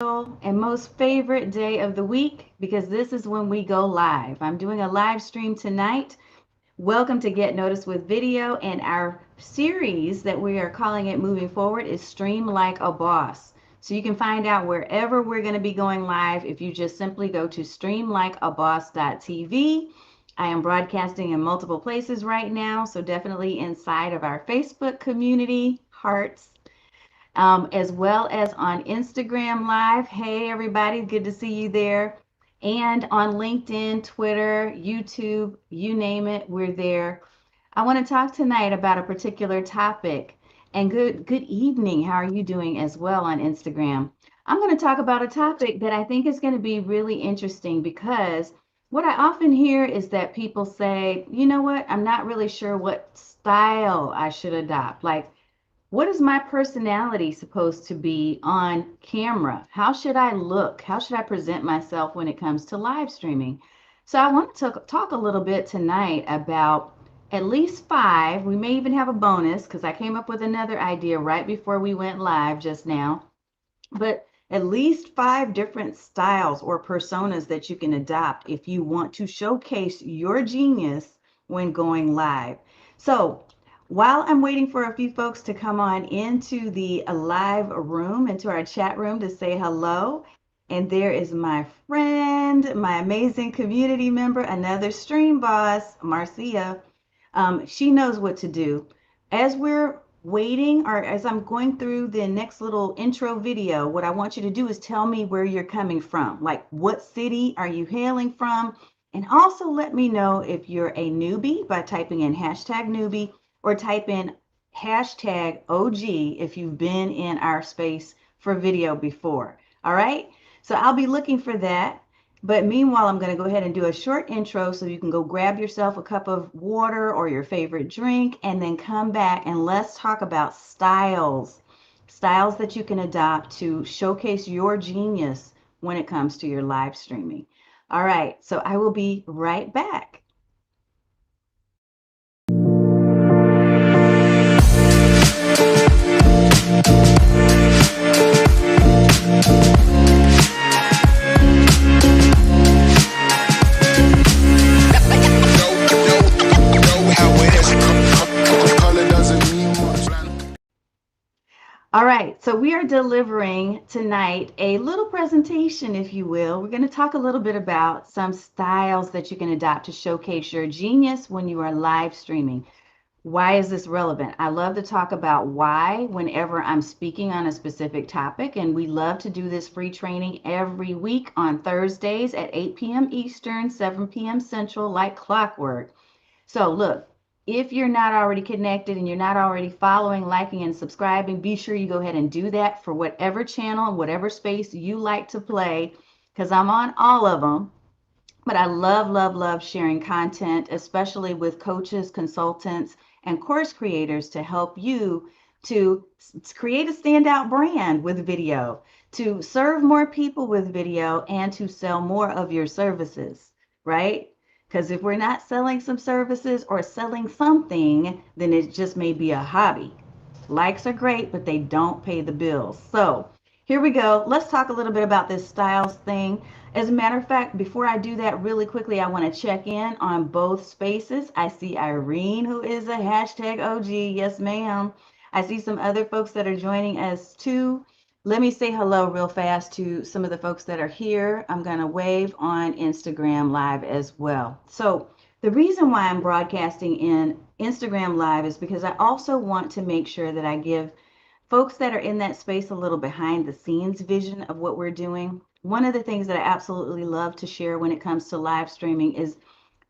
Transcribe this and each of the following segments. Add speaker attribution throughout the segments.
Speaker 1: and most favorite day of the week because this is when we go live. I'm doing a live stream tonight. Welcome to Get Noticed with Video, and our series that we are calling it moving forward is Stream Like a Boss. So you can find out wherever we're going to be going live if you just simply go to streamlikeaboss.tv. I am broadcasting in multiple places right now, so definitely inside of our Facebook community, hearts, as well as on Instagram Live. Hey, everybody, good to see you there. And on LinkedIn, Twitter, YouTube, you name it, we're there. I want to talk tonight about a particular topic. And good evening. How are you doing as well on Instagram? I'm going to talk about a topic that I think is going to be really interesting because what I often hear is that people say, you know what, I'm not really sure what style I should adopt. Like, what is my personality supposed to be on camera? How should I look? How should I present myself when it comes to live streaming? So I want to talk a little bit tonight about at least five. We may even have a bonus because I came up with another idea right before we went live just now. But at least five different styles or personas that you can adopt if you want to showcase your genius when going live. So while I'm waiting for a few folks to come on into the live room, into our chat room to say hello, and there is my friend, my amazing community member, another stream boss, Marcia. She knows what to do. As we're waiting, or as I'm going through the next little intro video, what I want you to do is tell me where you're coming from. Like, what city are you hailing from? And also let me know if you're a newbie by typing in hashtag newbie or type in hashtag OG if you've been in our space for video before. All right. So I'll be looking for that. But meanwhile, I'm going to go ahead and do a short intro so you can go grab yourself a cup of water or your favorite drink and then come back and let's talk about styles. Styles that you can adopt to showcase your genius when it comes to your live streaming. All right, so I will be right back. All right, so we are delivering tonight a little presentation, if you will. We're going to talk a little bit about some styles that you can adopt to showcase your genius when you are live streaming. Why is this relevant? I love to talk about why whenever I'm speaking on a specific topic, and we love to do this free training every week on Thursdays at 8 p.m. Eastern, 7 p.m. Central, like clockwork. So look, if you're not already connected and you're not already following, liking, and subscribing, be sure you go ahead and do that for whatever channel and whatever space you like to play, because I'm on all of them. But I love, love, love sharing content, especially with coaches, consultants, and course creators to help you to create a standout brand with video, to serve more people with video, and to sell more of your services, right? Because if we're not selling some services or selling something, then it just may be a hobby. Likes are great, but they don't pay the bills. So here we go. Let's talk a little bit about this styles thing. As a matter of fact, before I do that really quickly, I want to check in on both spaces. I see Irene, who is a hashtag OG. Yes, ma'am. I see some other folks that are joining us too. Let me say hello real fast to some of the folks that are here. I'm going to wave on Instagram Live as well. So the reason why I'm broadcasting in Instagram Live is because I also want to make sure that I give folks that are in that space a little behind the scenes vision of what we're doing. One of the things that I absolutely love to share when it comes to live streaming is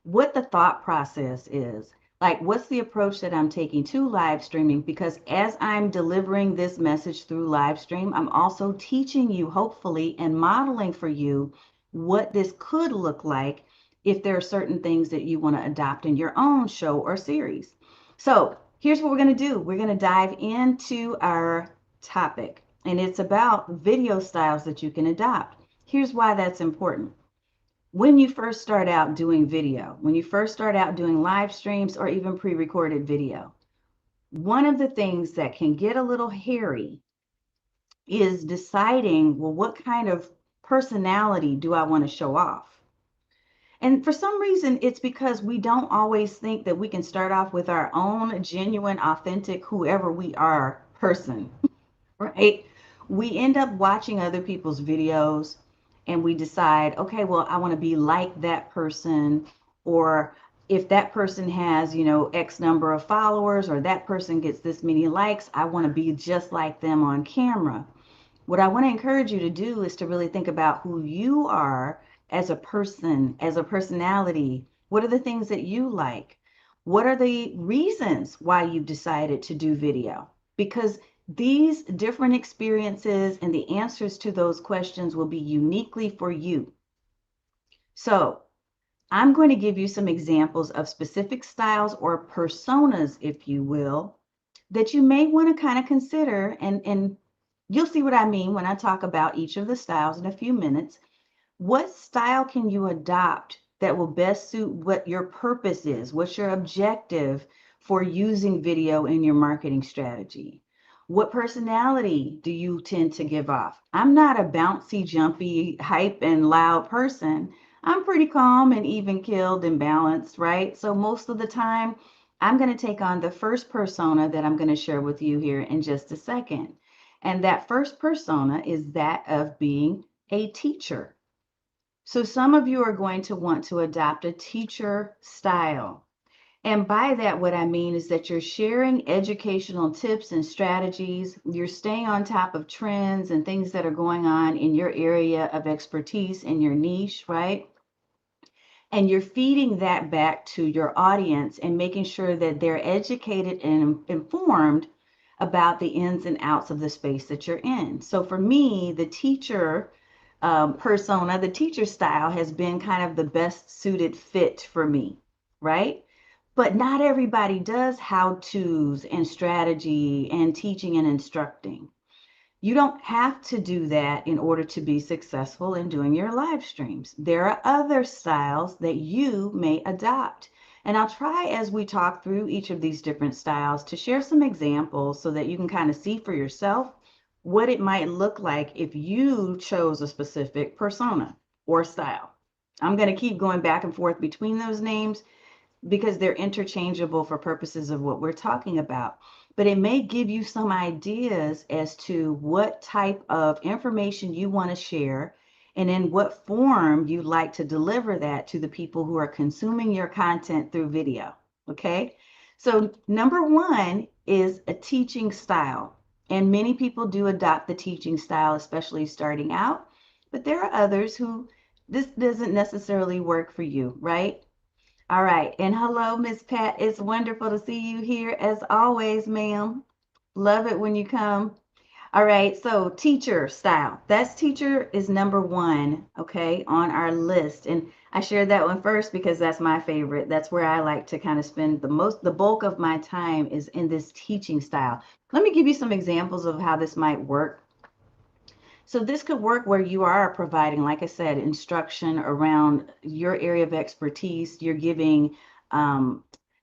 Speaker 1: what the thought process is. Like, what's the approach that I'm taking to live streaming? Because as I'm delivering this message through live stream, I'm also teaching you, hopefully, and modeling for you what this could look like if there are certain things that you want to adopt in your own show or series. So here's what we're going to do. We're going to dive into our topic, and it's about video styles that you can adopt. Here's why that's important. When you first start out doing video, when you first start out doing live streams or even pre-recorded video, one of the things that can get a little hairy is deciding, well, what kind of personality do I want to show off? And for some reason, it's because we don't always think that we can start off with our own genuine, authentic, whoever we are person, right? We end up watching other people's videos and we decide, okay, well, I want to be like that person. Or if that person has, X number of followers, or that person gets this many likes, I want to be just like them on camera. What I want to encourage you to do is to really think about who you are as a person, as a personality. What are the things that you like? What are the reasons why you've decided to do video? Because these different experiences and the answers to those questions will be uniquely for you. So, I'm going to give you some examples of specific styles or personas, if you will, that you may want to kind of consider, and you'll see what I mean when I talk about each of the styles in a few minutes. What style can you adopt that will best suit what your purpose is? What's your objective for using video in your marketing strategy? What personality do you tend to give off? I'm not a bouncy, jumpy, hype, and loud person. I'm pretty calm and even keeled and balanced, right? So most of the time, I'm going to take on the first persona that I'm going to share with you here in just a second. And that first persona is that of being a teacher. So some of you are going to want to adopt a teacher style. And by that, what I mean is that you're sharing educational tips and strategies. You're staying on top of trends and things that are going on in your area of expertise, in your niche, right? And you're feeding that back to your audience and making sure that they're educated and informed about the ins and outs of the space that you're in. So for me, the teacher persona, the teacher style has been kind of the best suited fit for me, right? But not everybody does how to's and strategy and teaching and instructing. You don't have to do that in order to be successful in doing your live streams. There are other styles that you may adopt. And I'll try as we talk through each of these different styles to share some examples so that you can kind of see for yourself what it might look like if you chose a specific persona or style. I'm going to keep going back and forth between those names because they're interchangeable for purposes of what we're talking about. But it may give you some ideas as to what type of information you want to share and in what form you'd like to deliver that to the people who are consuming your content through video. Okay? So, number one is a teaching style. And many people do adopt the teaching style, especially starting out. But there are others who this doesn't necessarily work for you, right? All right. And hello, Miss Pat. It's wonderful to see you here as always, ma'am. Love it when you come. All right. So teacher style. That's teacher is number one, okay, on our list. And I shared that one first because that's my favorite. That's where I like to kind of spend the bulk of my time is in this teaching style. Let me give you some examples of how this might work. So this could work where you are providing, like I said, instruction around your area of expertise. You're giving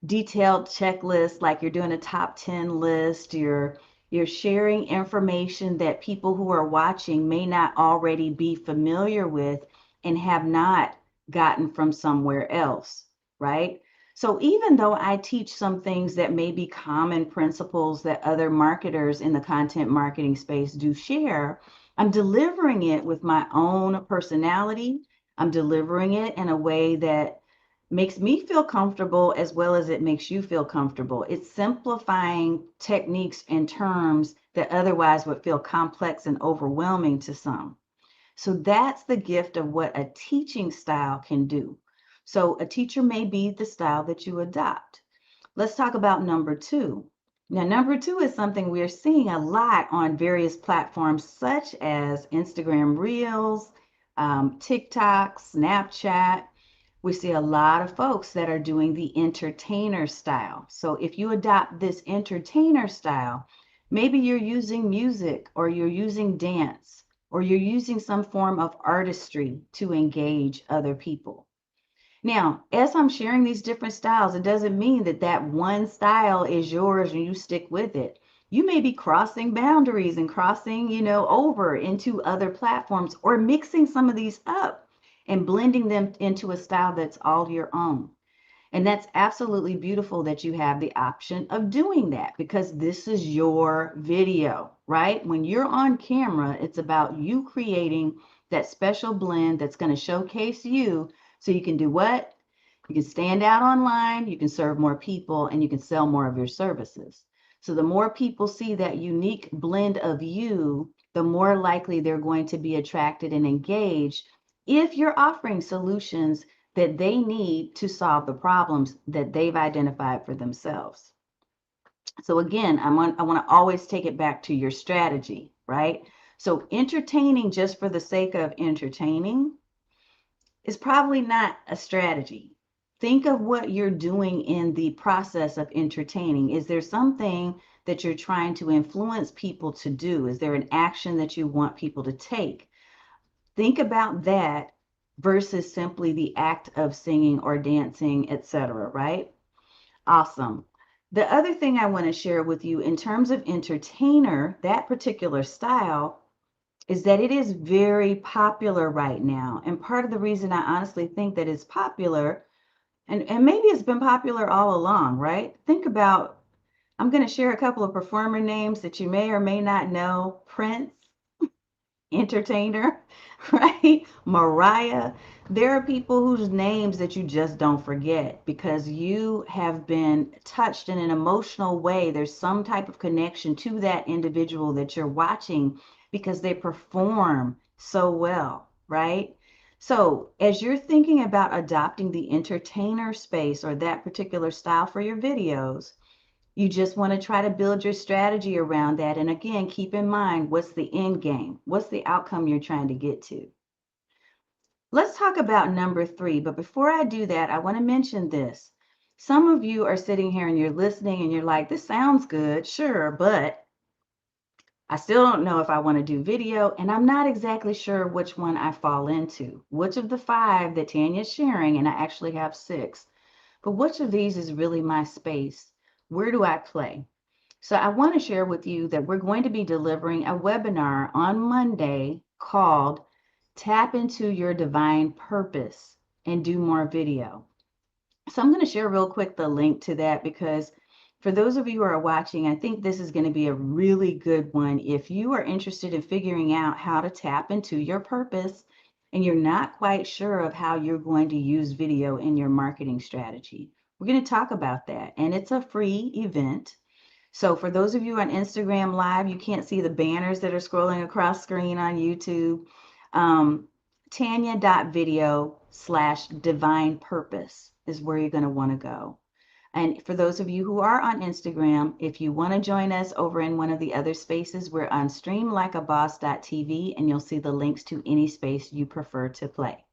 Speaker 1: detailed checklists, like you're doing a top 10 list. You're sharing information that people who are watching may not already be familiar with and have not gotten from somewhere else, right? So even though I teach some things that may be common principles that other marketers in the content marketing space do share, I'm delivering it with my own personality. I'm delivering it in a way that makes me feel comfortable as well as it makes you feel comfortable. It's simplifying techniques and terms that otherwise would feel complex and overwhelming to some. So that's the gift of what a teaching style can do. So a teacher may be the style that you adopt. Let's talk about number two. Now, number two is something we're seeing a lot on various platforms such as Instagram Reels, TikTok, Snapchat. We see a lot of folks that are doing the entertainer style. So if you adopt this entertainer style, maybe you're using music or you're using dance or you're using some form of artistry to engage other people. Now, as I'm sharing these different styles, it doesn't mean that that one style is yours and you stick with it. You may be crossing boundaries and crossing, over into other platforms or mixing some of these up and blending them into a style that's all your own. And that's absolutely beautiful that you have the option of doing that because this is your video, right? When you're on camera, it's about you creating that special blend that's going to showcase you so you can do what? You can stand out online, you can serve more people, and you can sell more of your services. So the more people see that unique blend of you, the more likely they're going to be attracted and engaged if you're offering solutions that they need to solve the problems that they've identified for themselves. So again, I want to always take it back to your strategy, right? So entertaining just for the sake of entertaining is probably not a strategy. Think of what you're doing in the process of entertaining. Is there something that you're trying to influence people to do? Is there an action that you want people to take? Think about that versus simply the act of singing or dancing, etc., right? Awesome. The other thing I want to share with you in terms of entertainer, that particular style, is that it is very popular right now. And part of the reason I honestly think that it's popular, and maybe it's been popular all along, right? Think about, I'm going to share a couple of performer names that you may or may not know. Prince, entertainer, right? Mariah. There are people whose names that you just don't forget because you have been touched in an emotional way. There's some type of connection to that individual that you're watching because they perform so well, right? So, as you're thinking about adopting the entertainer space or that particular style for your videos, you just want to try to build your strategy around that. And again, keep in mind, what's the end game? What's the outcome you're trying to get to? Let's talk about number 3. But before I do that, I want to mention this. Some of you are sitting here and you're listening and you're like, this sounds good, sure, but I still don't know if I want to do video, and I'm not exactly sure which one I fall into. Which of the 5 that Tanya's sharing, and I actually have 6, but which of these is really my space? Where do I play? So I want to share with you that we're going to be delivering a webinar on Monday called Tap into Your Divine Purpose and Do More Video. So I'm going to share real quick the link to that because for those of you who are watching, I think this is going to be a really good one if you are interested in figuring out how to tap into your purpose and you're not quite sure of how you're going to use video in your marketing strategy. We're going to talk about that, and it's a free event. So for those of you on Instagram Live, you can't see the banners that are scrolling across screen on YouTube. Tanya.video/divine purpose is where you're going to want to go. And for those of you who are on Instagram, if you want to join us over in one of the other spaces, we're on streamlikeaboss.tv, and you'll see the links to any space you prefer to play.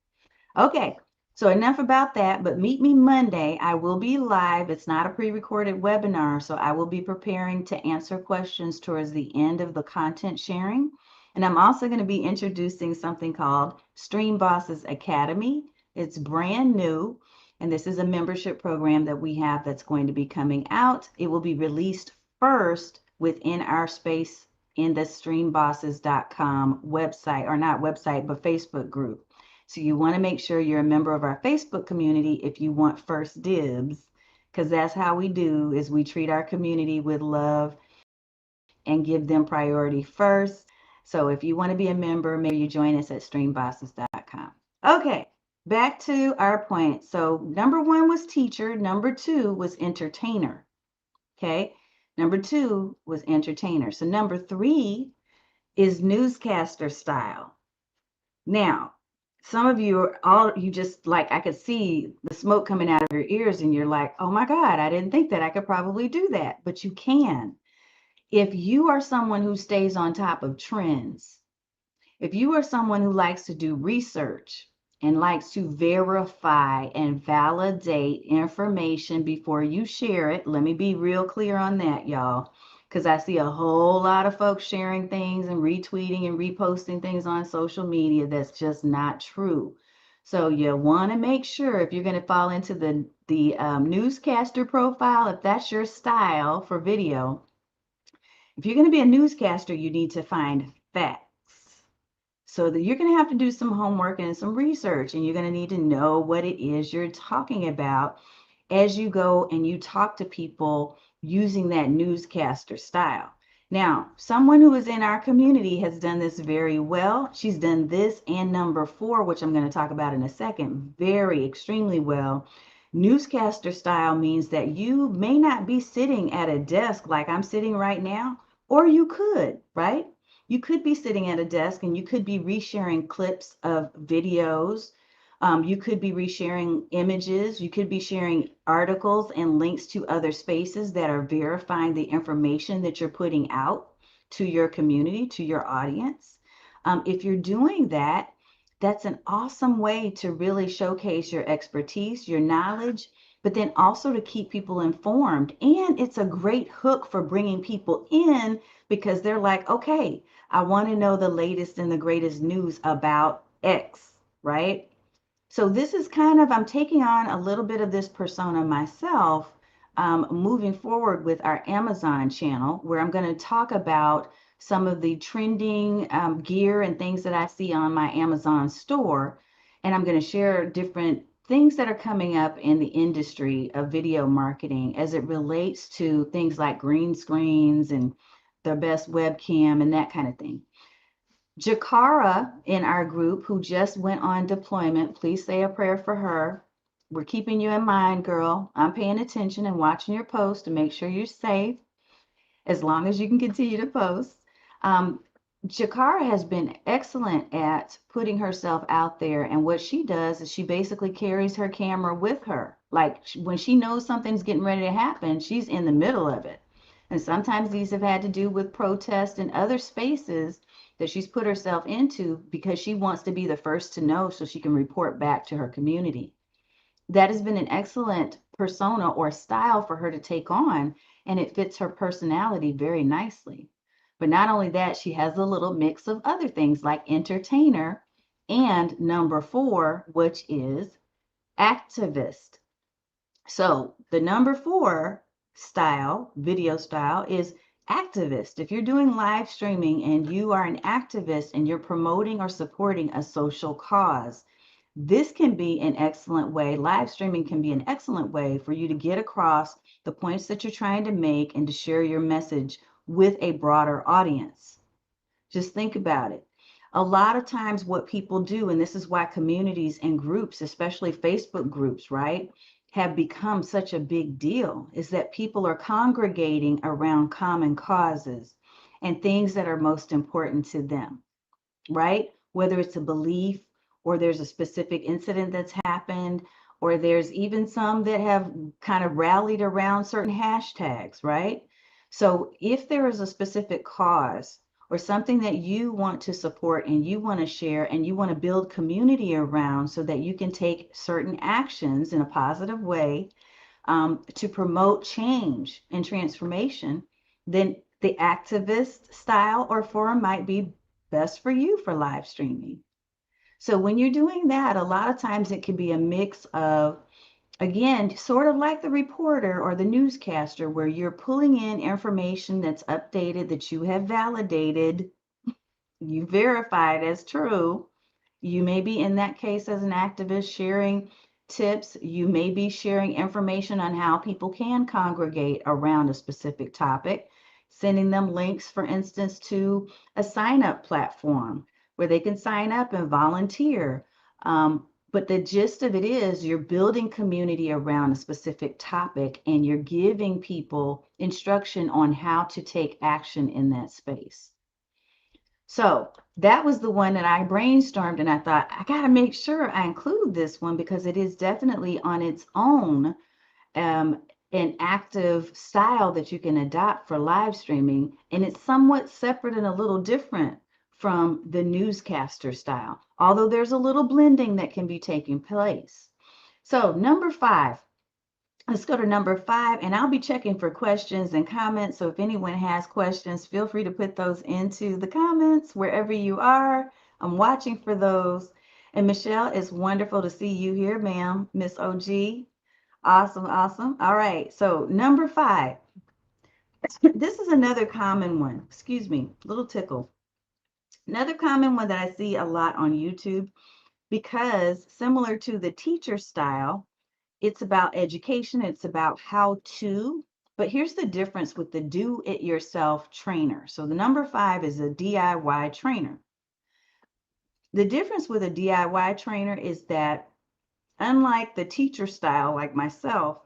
Speaker 1: Okay, so enough about that, but meet me Monday. I will be live. It's not a pre-recorded webinar, so I will be preparing to answer questions towards the end of the content sharing. And I'm also going to be introducing something called Stream Bosses Academy. It's brand new, and this is a membership program that we have that's going to be coming out. It will be released first within our space in the streambosses.com website, or not website, but Facebook group. So you want to make sure you're a member of our Facebook community if you want first dibs, because that's how we do, is we treat our community with love and give them priority first. So if you want to be a member, maybe you join us at streambosses.com. Okay, back to our point. So number 1 was teacher. Number 2 was entertainer. Okay, number 2 was entertainer. So number 3 is newscaster style. Now, some of you are all, you just like, I could see the smoke coming out of your ears and you're like, oh my God, I didn't think that I could probably do that, but you can. If you are someone who stays on top of trends, if you are someone who likes to do research and likes to verify and validate information before you share it, let me be real clear on that, y'all, because I see a whole lot of folks sharing things and retweeting and reposting things on social media that's just not true. So you want to make sure, if you're going to fall into the newscaster profile, if that's your style for video, If you're going to be a newscaster, you need to find facts. So that you're going to have to do some homework and some research, and you're going to need to know what it is you're talking about as you go and you talk to people using that newscaster style. Now, someone who is in our community has done this very well. She's done this and number 4, which I'm going to talk about in a second, very extremely well. Newscaster style means that you may not be sitting at a desk like I'm sitting right now, or you could, right? You could be sitting at a desk and you could be resharing clips of videos. You could be resharing images. You could be sharing articles and links to other spaces that are verifying the information that you're putting out to your community, to your audience. If you're doing that, that's an awesome way to really showcase your expertise, your knowledge, but then also to keep people informed. And it's a great hook for bringing people in because they're like, okay, I want to know the latest and the greatest news about X, right? So this is kind of, I'm taking on a little bit of this persona myself, moving forward with our Amazon channel, where I'm going to talk about some of the trending gear and things that I see on my Amazon store. And I'm going to share different things that are coming up in the industry of video marketing as it relates to things like green screens and the best webcam and that kind of thing. Jakara in our group, who just went on deployment, please say a prayer for her. We're keeping you in mind, girl. I'm paying attention and watching your posts to make sure you're safe as long as you can continue to post. Um, Jakara has been excellent at putting herself out there. And what she does is she basically carries her camera with her. Like when she knows something's getting ready to happen, she's in the middle of it. And sometimes these have had to do with protest and other spaces that she's put herself into because she wants to be the first to know so she can report back to her community. That has been an excellent persona or style for her to take on, and it fits her personality very nicely. But not only that, she has a little mix of other things like entertainer and number 4, which is activist. So the number 4 style, video style, is activist. If you're doing live streaming and you are an activist and you're promoting or supporting a social cause, this can be an excellent way. Live streaming can be an excellent way for you to get across the points that you're trying to make and to share your message with a broader audience. Just think about it. A lot of times, what people do, and this is why communities and groups, especially Facebook groups, right, have become such a big deal, is that people are congregating around common causes and things that are most important to them, right? Whether it's a belief or there's a specific incident that's happened, or there's even some that have kind of rallied around certain hashtags, right? So if there is a specific cause or something that you want to support and you want to share and you want to build community around so that you can take certain actions in a positive way to promote change and transformation, then the activist style or forum might be best for you for live streaming. So when you're doing that, a lot of times it can be a mix of, again, sort of like the reporter or the newscaster, where you're pulling in information that's updated, that you have validated, you verified as true. You may be in that case as an activist sharing tips. You may be sharing information on how people can congregate around a specific topic, sending them links, for instance, to a sign up platform where they can sign up and volunteer. But the gist of it is you're building community around a specific topic and you're giving people instruction on how to take action in that space. So that was the one that I brainstormed, and I thought, I got to make sure I include this one because it is definitely on its own an active style that you can adopt for live streaming. And it's somewhat separate and a little different from the newscaster style, although there's a little blending that can be taking place. So number 5. Let's go to number 5, and I'll be checking for questions and comments. So if anyone has questions, feel free to put those into the comments wherever you are. I'm watching for those. And Michelle, it's wonderful to see you here, ma'am, Miss OG. Awesome, awesome. All right, so number 5, This is another common one. Excuse me, little tickle. Another common one that I see a lot on YouTube because similar to the teacher style, it's about education, it's about how to. But here's the difference with the do it yourself trainer. So the number 5 is a DIY trainer. The difference with a DIY trainer is that unlike the teacher style like myself,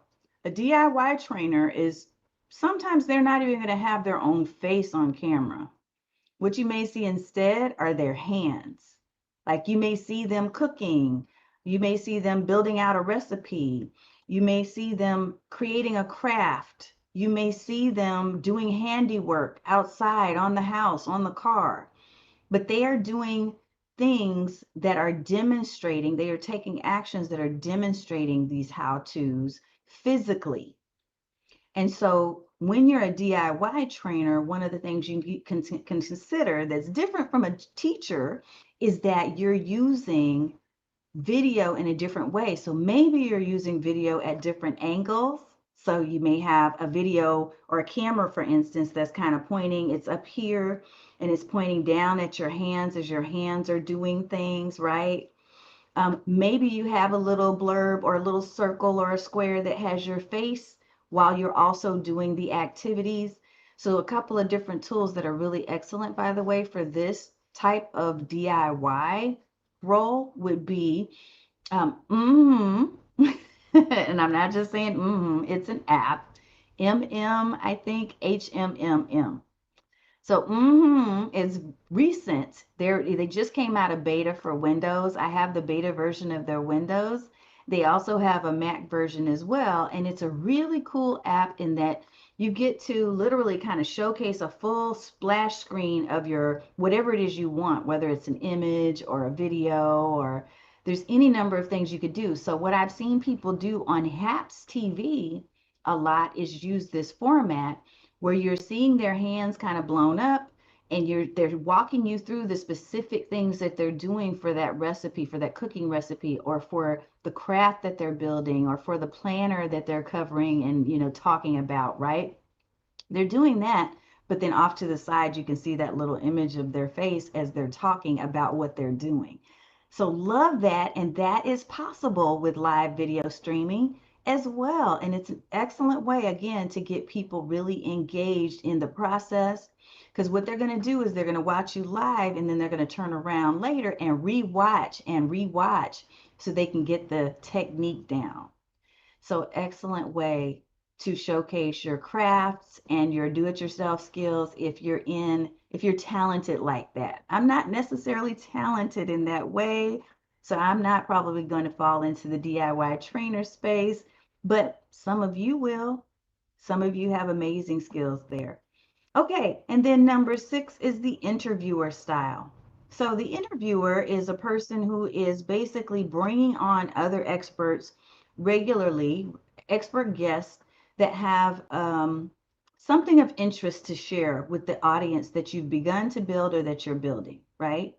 Speaker 1: a DIY trainer is sometimes they're not even going to have their own face on camera. What you may see instead are their hands. Like you may see them cooking, you may see them building out a recipe, you may see them creating a craft, you may see them doing handiwork outside, on the house, on the car, but they are doing things that are demonstrating, they are taking actions that are demonstrating these how-tos physically. And so when you're a DIY trainer, one of the things you can consider that's different from a teacher is that you're using video in a different way. So maybe you're using video at different angles. So you may have a video or a camera, for instance, that's kind of pointing, it's up here and it's pointing down at your hands as your hands are doing things, right? Maybe you have a little blurb or a little circle or a square that has your face while you're also doing the activities. So a couple of different tools that are really excellent, by the way, for this type of DIY role would be and I'm not just saying it's an app. I think HMMM. So it's recent. They just came out of beta for Windows. I have the beta version of their Windows. They also have a Mac version as well, and it's a really cool app in that you get to literally kind of showcase a full splash screen of your whatever it is you want, whether it's an image or a video or there's any number of things you could do. So what I've seen people do on HAPS TV a lot is use this format where you're seeing their hands kind of blown up and they're walking you through the specific things that they're doing for that recipe, for that cooking recipe, or for the craft that they're building, or for the planner that they're covering and talking about, right? They're doing that, but then off to the side you can see that little image of their face as they're talking about what they're doing. So love that, and that is possible with live video streaming as well. And it's an excellent way, again, to get people really engaged in the process. Because what they're going to do is they're going to watch you live and then they're going to turn around later and rewatch so they can get the technique down. So excellent way to showcase your crafts and your do-it-yourself skills if you're talented like that. I'm not necessarily talented in that way, so I'm not probably going to fall into the DIY trainer space, but some of you will. Some of you have amazing skills there. Okay, and then number 6 is the interviewer style. So the interviewer is a person who is basically bringing on other experts regularly, expert guests that have something of interest to share with the audience that you've begun to build or that you're building, right?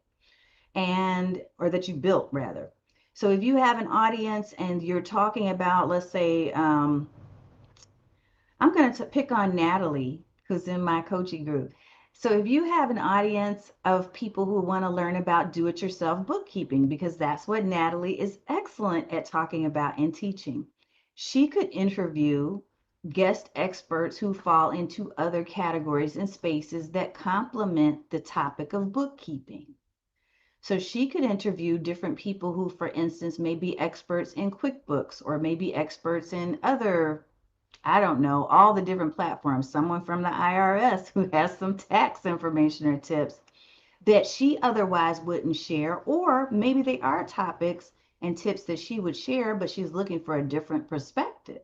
Speaker 1: Or that you built rather. So if you have an audience and you're talking about, let's say, I'm going to pick on Natalie, who's in my coaching group. So if you have an audience of people who want to learn about do-it-yourself bookkeeping, because that's what Natalie is excellent at talking about and teaching, she could interview guest experts who fall into other categories and spaces that complement the topic of bookkeeping. So she could interview different people who, for instance, may be experts in QuickBooks or maybe experts in other, I don't know, all the different platforms, someone from the IRS who has some tax information or tips that she otherwise wouldn't share, or maybe they are topics and tips that she would share, but she's looking for a different perspective.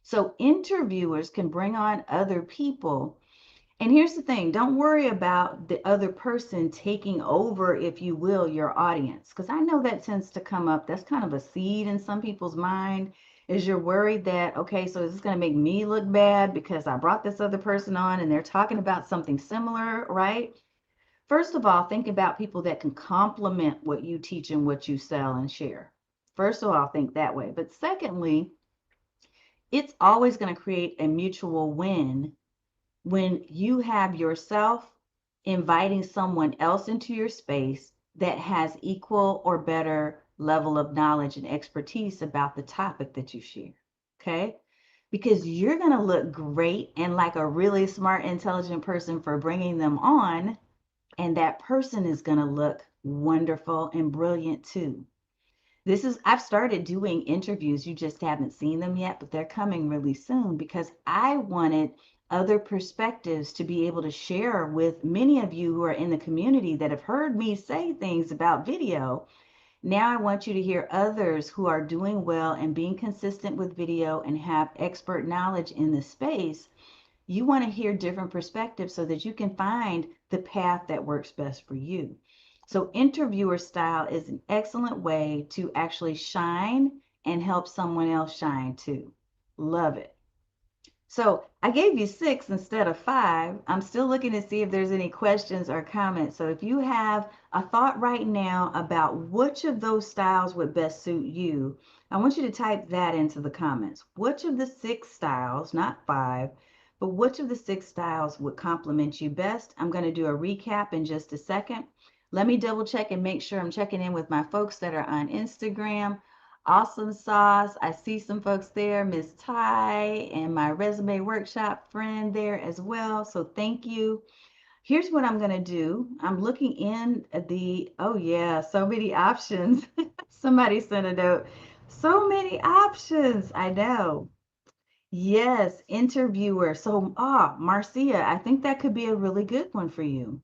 Speaker 1: So interviewers can bring on other people. And here's the thing, don't worry about the other person taking over, if you will, your audience. Because I know that tends to come up. That's kind of a seed in some people's mind, is you're worried that, okay, so is this going to make me look bad because I brought this other person on and they're talking about something similar, right? First of all, think about people that can complement what you teach and what you sell and share. First of all, think that way. But secondly, it's always going to create a mutual win when you have yourself inviting someone else into your space that has equal or better level of knowledge and expertise about the topic that you share. Okay? Because you're going to look great and like a really smart, intelligent person for bringing them on. And that person is going to look wonderful and brilliant too. I've started doing interviews. You just haven't seen them yet, but they're coming really soon because I wanted other perspectives to be able to share with many of you who are in the community that have heard me say things about video. Now I want you to hear others who are doing well and being consistent with video and have expert knowledge in the space. You want to hear different perspectives so that you can find the path that works best for you. So interviewer style is an excellent way to actually shine and help someone else shine too. Love it. So I gave you 6 instead of 5. I'm still looking to see if there's any questions or comments. So if you have a thought right now about which of those styles would best suit you, I want you to type that into the comments. Which of the 6 styles, not 5, but which of the 6 styles would complement you best? I'm going to do a recap in just a second. Let me double check and make sure I'm checking in with my folks that are on Instagram. Awesome Sauce. I see some folks there, Miss Ty and my resume workshop friend there as well. So thank you. Here's what I'm going to do. I'm looking in at oh yeah, so many options. Somebody sent a note. So many options. I know. Yes, interviewer. So, Marcia, I think that could be a really good one for you.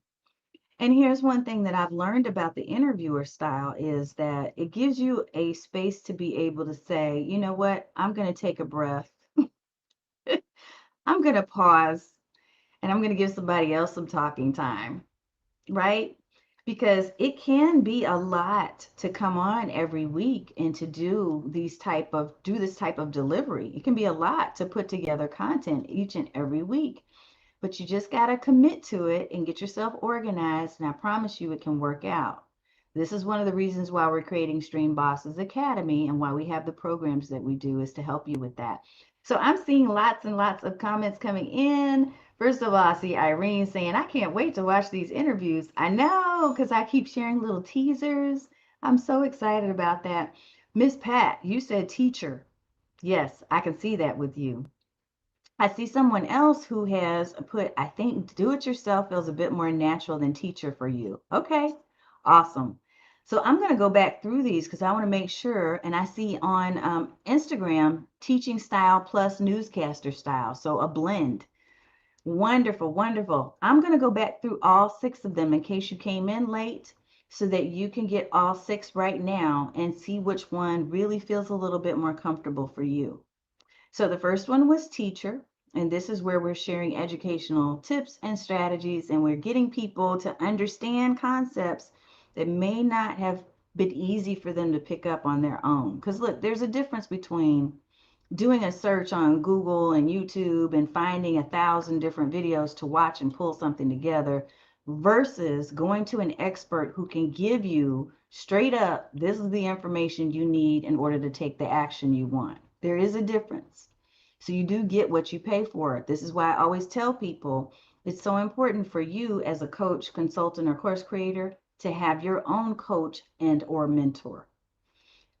Speaker 1: And here's one thing that I've learned about the interviewer style is that it gives you a space to be able to say, you know what, I'm going to take a breath. I'm going to pause and I'm going to give somebody else some talking time, right? Because it can be a lot to come on every week and to do this type of delivery. It can be a lot to put together content each and every week. But you just got to commit to it and get yourself organized. And I promise you it can work out. This is one of the reasons why we're creating Stream Bosses Academy and why we have the programs that we do is to help you with that. So I'm seeing lots and lots of comments coming in. First of all, I see Irene saying, I can't wait to watch these interviews. I know, because I keep sharing little teasers. I'm so excited about that. Miss Pat, you said teacher. Yes, I can see that with you. I see someone else who has put, I think do it yourself feels a bit more natural than teacher for you. Okay, awesome. So I'm going to go back through these because I want to make sure. And I see on Instagram, teaching style plus newscaster style. So a blend. Wonderful, wonderful. I'm going to go back through all 6 of them in case you came in late so that you can get all 6 right now and see which one really feels a little bit more comfortable for you. So the first one was teacher, and this is where we're sharing educational tips and strategies, and we're getting people to understand concepts that may not have been easy for them to pick up on their own. Because look, there's a difference between doing a search on Google and YouTube and finding 1,000 different videos to watch and pull something together versus going to an expert who can give you straight up, this is the information you need in order to take the action you want. There is a difference. So you do get what you pay for. This is why I always tell people it's so important for you as a coach, consultant, or course creator to have your own coach and or mentor.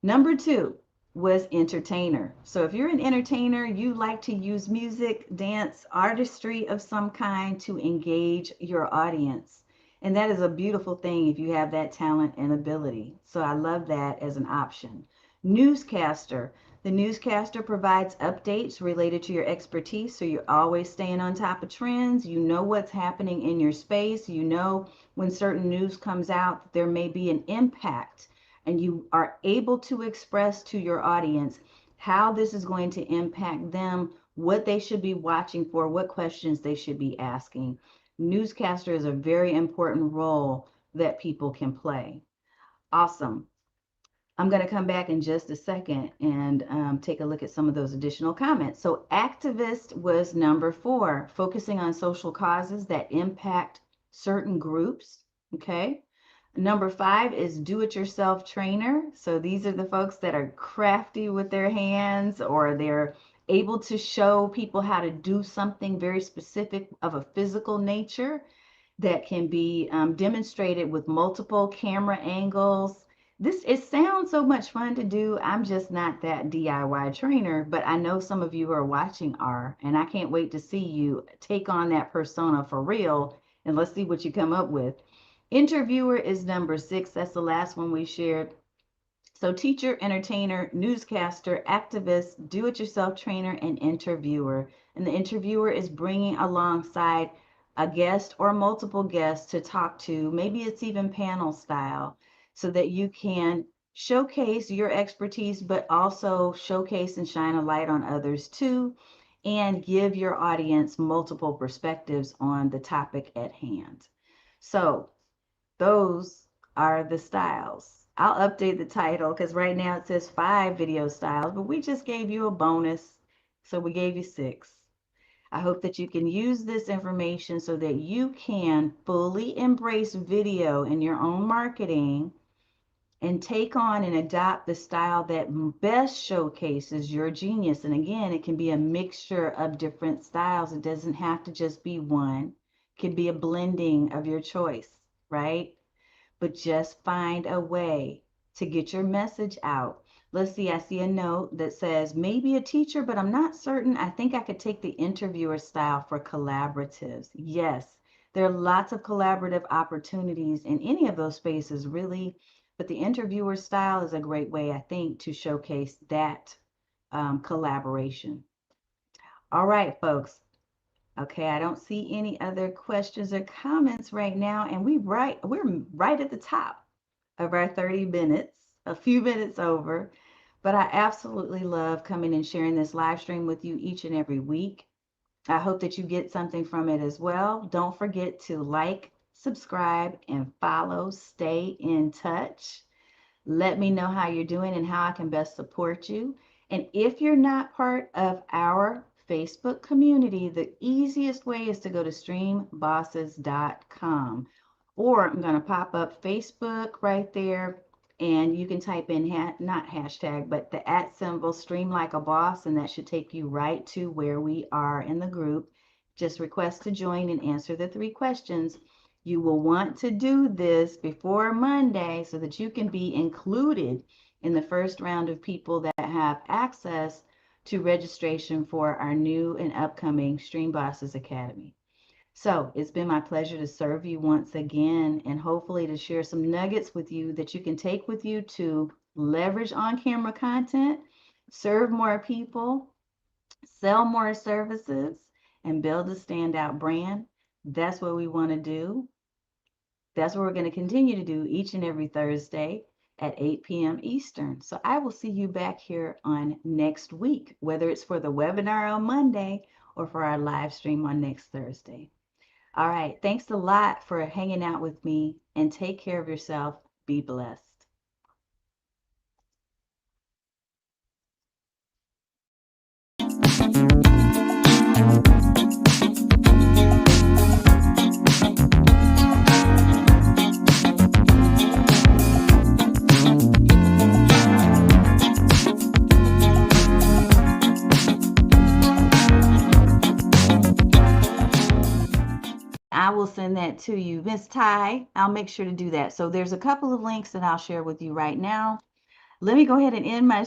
Speaker 1: Number 2 was entertainer. So if you're an entertainer, you like to use music, dance, artistry of some kind to engage your audience. And that is a beautiful thing if you have that talent and ability. So I love that as an option. Newscaster. The newscaster provides updates related to your expertise, so you're always staying on top of trends. You know what's happening in your space. You know when certain news comes out that there may be an impact, and you are able to express to your audience how this is going to impact them, what they should be watching for, what questions they should be asking. Newscaster is a very important role that people can play. Awesome. I'm going to come back in just a second and take a look at some of those additional comments. So activist was number 4, focusing on social causes that impact certain groups. Okay. Number 5 is do-it-yourself trainer. So these are the folks that are crafty with their hands or they're able to show people how to do something very specific of a physical nature that can be demonstrated with multiple camera angles. It sounds so much fun to do. I'm just not that DIY trainer, but I know some of you who are watching are, and I can't wait to see you take on that persona for real, and let's see what you come up with. Interviewer is number 6. That's the last one we shared. So teacher, entertainer, newscaster, activist, do-it-yourself trainer, and interviewer. And the interviewer is bringing alongside a guest or multiple guests to talk to. Maybe it's even panel style, so that you can showcase your expertise, but also showcase and shine a light on others too, and give your audience multiple perspectives on the topic at hand. So those are the styles. I'll update the title because right now it says 5 video styles, but we just gave you a bonus. So we gave you 6. I hope that you can use this information so that you can fully embrace video in your own marketing and take on and adopt the style that best showcases your genius. And again, it can be a mixture of different styles. It doesn't have to just be one. It can be a blending of your choice, right? But just find a way to get your message out. Let's see, I see a note that says, maybe a teacher, but I'm not certain. I think I could take the interviewer style for collaboratives. Yes, there are lots of collaborative opportunities in any of those spaces, really. But the interviewer style is a great way, I think, to showcase that collaboration. All right, folks. Okay, I don't see any other questions or comments right now, and we're right at the top of our 30 minutes, a few minutes over. But I absolutely love coming and sharing this live stream with you each and every week. I hope that you get something from it as well. Don't forget to like, subscribe, and follow. Stay in touch. Let me know how you're doing and how I can best support you. And if you're not part of our Facebook community, the easiest way is to go to streambosses.com. Or I'm going to pop up Facebook right there, and you can type in, not hashtag, but the @ symbol, Stream Like a Boss, and that should take you right to where we are in the group. Just request to join and answer the 3 questions. You will want to do this before Monday so that you can be included in the first round of people that have access to registration for our new and upcoming Stream Bosses Academy. So it's been my pleasure to serve you once again, and hopefully to share some nuggets with you that you can take with you to leverage on-camera content, serve more people, sell more services, and build a standout brand. That's what we want to do. That's what we're going to continue to do each and every Thursday at 8 p.m. Eastern. So I will see you back here on next week, whether it's for the webinar on Monday or for our live stream on next Thursday. All right. Thanks a lot for hanging out with me, and take care of yourself. Be blessed. I will send that to you. Miss Ty, I'll make sure to do that. So there's a couple of links that I'll share with you right now. Let me go ahead and end my